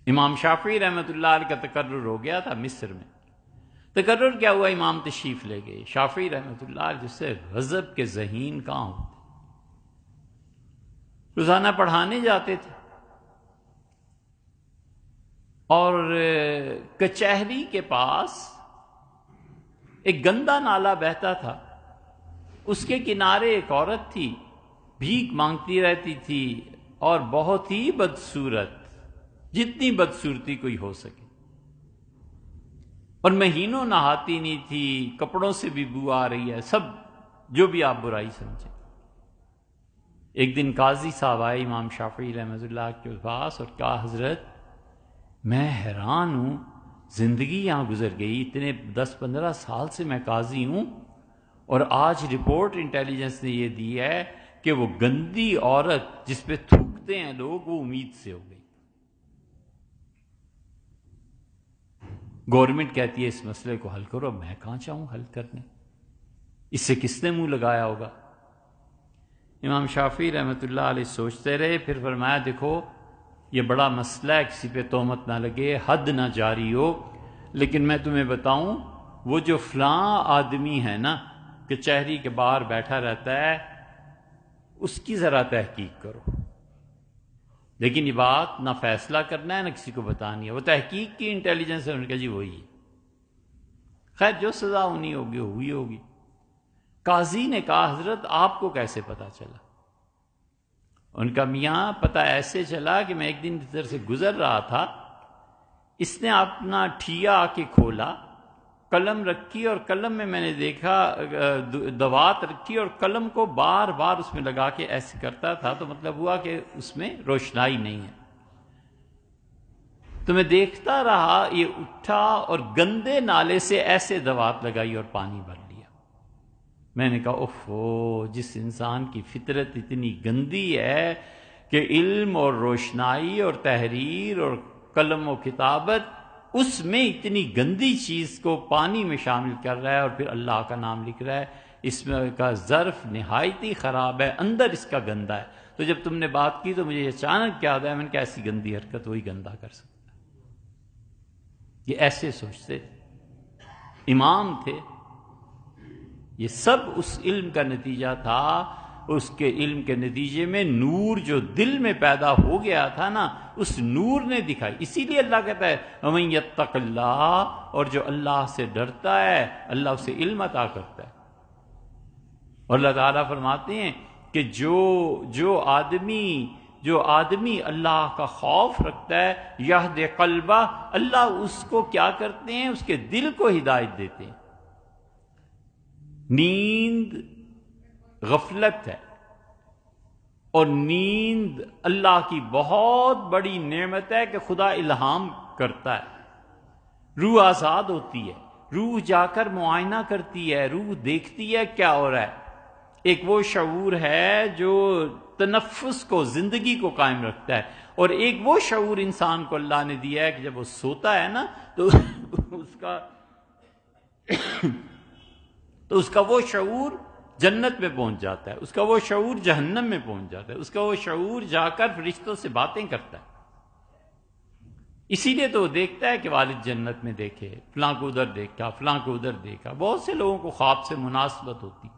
امام شافعی رحمۃ اللہ علیہ کا تقرر ہو گیا تھا مصر میں. تقرر کیا ہوا؟ امام تشریف لے گئے. شافعی رحمۃ اللہ علیہ جس سے غضب کے ذہین کہاں ہوتے، روزانہ پڑھانے جاتے تھے، اور کچہری کے پاس ایک گندا نالا بہتا تھا، اس کے کنارے ایک عورت تھی، بھیک مانگتی رہتی تھی اور بہت ہی بدصورت، جتنی بدصورتی کوئی ہو سکے، اور مہینوں نہاتی نہیں تھی، کپڑوں سے بھی بو آ رہی ہے، سب جو بھی آپ برائی سمجھیں. ایک دن قاضی صاحب آئے امام شافعی رحمۃ اللہ کے پاس اور کہا حضرت میں حیران ہوں، زندگی یہاں گزر گئی، اتنے 10-15 سال سے میں قاضی ہوں، اور آج رپورٹ انٹیلیجنس نے یہ دی ہے کہ وہ گندی عورت جس پہ تھوکتے ہیں لوگ وہ امید سے ہو گئی. گورنمنٹ کہتی ہے اس مسئلے کو حل کرو، میں کہاں چاہوں حل کرنے، اس سے کس نے منہ لگایا ہوگا. امام شافعی رحمۃ اللہ علیہ سوچتے رہے، پھر فرمایا دیکھو یہ بڑا مسئلہ ہے، کسی پہ تہمت نہ لگے، حد نہ جاری ہو، لیکن میں تمہیں بتاؤں وہ جو فلاں آدمی ہے نا کچہری کے باہر بیٹھا رہتا ہے، اس کی ذرا تحقیق کرو. لیکن یہ بات نہ فیصلہ کرنا ہے نہ کسی کو بتانی ہے، وہ تحقیق کی انٹیلیجنس ہے. انہوں نے کہا جی وہی ہے. خیر جو سزا ہونی ہوگی ہوئی ہوگی. قاضی نے کہا حضرت آپ کو کیسے پتا چلا؟ ان کا میاں پتہ ایسے چلا کہ میں ایک دن ادھر سے گزر رہا تھا، اس نے اپنا ٹھیا آ کے کھولا، قلم رکھی اور قلم میں نے دیکھا دوات رکھی اور قلم کو بار بار اس میں لگا کے ایسے کرتا تھا، تو مطلب ہوا کہ اس میں روشنائی نہیں ہے. تو میں دیکھتا رہا، یہ اٹھا اور گندے نالے سے ایسے دوات لگائی اور پانی بھر لیا. میں نے کہا اوفو، جس انسان کی فطرت اتنی گندی ہے کہ علم اور روشنائی اور تحریر اور قلم و کتابت، اس میں اتنی گندی چیز کو پانی میں شامل کر رہا ہے اور پھر اللہ کا نام لکھ رہا ہے، اس میں کا ظرف نہایت ہی خراب ہے، اندر اس کا گندا ہے. تو جب تم نے بات کی تو مجھے اچانک یاد آیا، میں نے کہا ایسی گندی حرکت وہی گندا کر سکتا ہے. یہ ایسے سوچتے تھے، امام تھے. یہ سب اس علم کا نتیجہ تھا. اس کے علم کے نتیجے میں نور جو دل میں پیدا ہو گیا تھا نا، اس نور نے دکھائی. اسی لیے اللہ کہتا ہے وَمَن يَتَّقِ اللَّهَ، اور جو اللہ سے ڈرتا ہے اللہ اسے علم عطا کرتا ہے. اور اللہ تعالیٰ فرماتے ہیں کہ جو آدمی اللہ کا خوف رکھتا ہے یہد قلبہ، اللہ اس کو کیا کرتے ہیں، اس کے دل کو ہدایت دیتے ہیں. نیند غفلت ہے، اور نیند اللہ کی بہت بڑی نعمت ہے کہ خدا الہام کرتا ہے. روح آزاد ہوتی ہے، روح جا کر معائنہ کرتی ہے، روح دیکھتی ہے کیا ہو رہا ہے. ایک وہ شعور ہے جو تنفس کو، زندگی کو قائم رکھتا ہے، اور ایک وہ شعور انسان کو اللہ نے دیا ہے کہ جب وہ سوتا ہے نا تو اس کا وہ شعور جنت میں پہنچ جاتا ہے، اس کا وہ شعور جہنم میں پہنچ جاتا ہے، اس کا وہ شعور جا کر فرشتوں سے باتیں کرتا ہے. اسی لیے تو وہ دیکھتا ہے کہ والد جنت میں دیکھے، فلاں کو ادھر دیکھا، فلاں کو ادھر دیکھا. بہت سے لوگوں کو خواب سے مناسبت ہوتی.